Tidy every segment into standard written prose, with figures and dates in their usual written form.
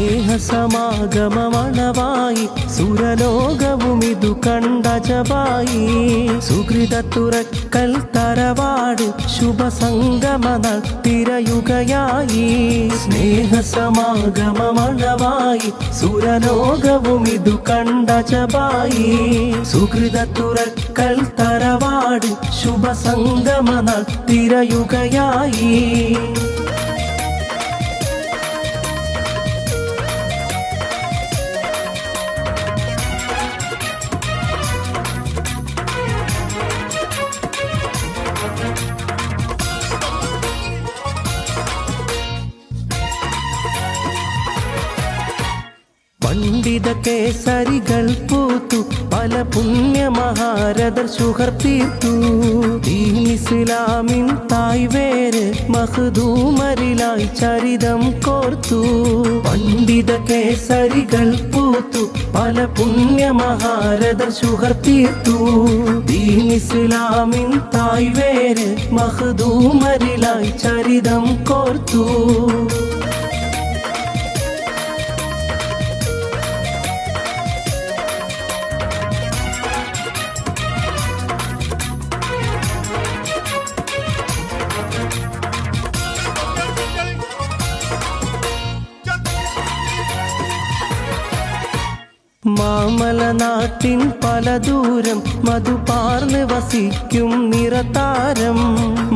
സ്നേഹസമാഗമമണവായി സുരലോകവുമിതു കണ്ടജവായി സുഹൃതത്തുറക്കൽ തറവാട് ശുഭസംഗമ തിരയുകയായി സ്നേഹസമാഗമമണവായി സുരലോകവുമിതു കണ്ടജവായി സുഹൃതത്തുറക്കൽ തറവാട് ശുഭസംഗമ തിരയുകയായി പണ്ഡിത കേസരികൾ പൂത്തു പല പുണ്യമഹാരഥർ ശുഹർ തീർത്തു ഇസ്ലാമിൻ തായ്വേര് മഖ്ദൂമരിലായി ചരിതം കോർത്തു പണ്ഡിത കേസരികൾ പൂത്തു പല പുണ്യമഹാരഥർ ശുഹർ തീർത്തു ഇസ്ലാമിൻ തായ്വേര് മഖ്ദൂമരിലായി ചരിതം കോർത്തു മാമലനാട്ടിൻ പല ദൂരം മധുപാർന്ന് വസിക്കും നിറതാരം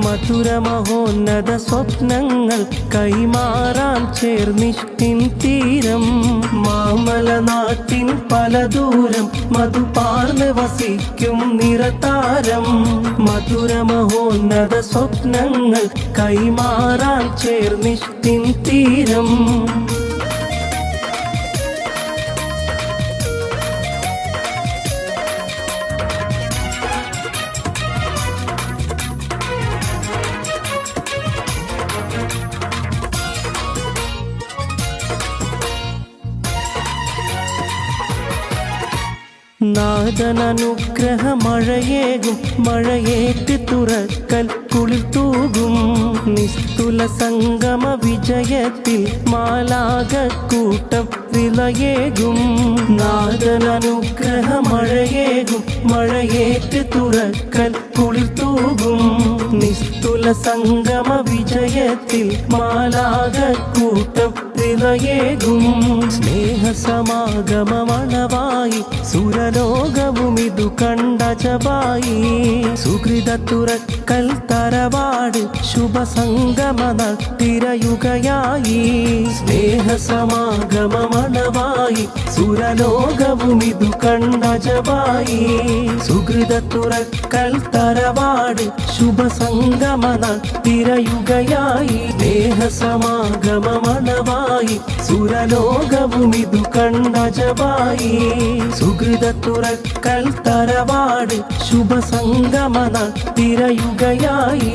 മധുര മഹോന്നത സ്വപ്നങ്ങൾ കൈമാറാൻ ചേർന്നിഷ്ടിൻ തീരം മാമലനാട്ടിൻ പല ദൂരം മധുപാർന്ന് വസിക്കും നിറതാരം മധുര മഹോന്നത സ്വപ്നങ്ങൾ കൈമാറാൻ ചേർന്നിഷ്ടിൻ തീരം നാദനനുഗ്രഹ മഴയേകും മഴയേറ്റ് തുറക്കൽ കുളിർ തൂകും നിസ്തുല സംഗമ വിജയത്തിൽ മാലാകക്കൂട്ടം വിളയേകും നാദനനുഗ്രഹ മഴയേകും മഴയേറ്റ് തുറക്കൽ കുളിർ തൂകും നിസ്തുല സംഗമ വിജയത്തിൽ മാലാകക്കൂട്ടം വിളയേകും സ്നേഹസമാഗമമണവായി സുരലോകവുമിതു കണ്ടജവായി സുഹൃതത്തുറക്കൽ തറവാട് ശുഭസംഗമ തിരയുകയായി സ്നേഹസമാഗമമണവായി സുരലോകവുമിതു കണ്ടജവായി സുഹൃതത്തുറക്കൽ തറവാട് ശുഭസംഗമ തിരയുകയായി സ്നേഹസമാഗമമണവായി സുരലോകവുമിതു കണ്ടജവായി സുഹൃതത്തുറക്കൽ തറവാട് ശുഭസംഗമ തിരയുകയായി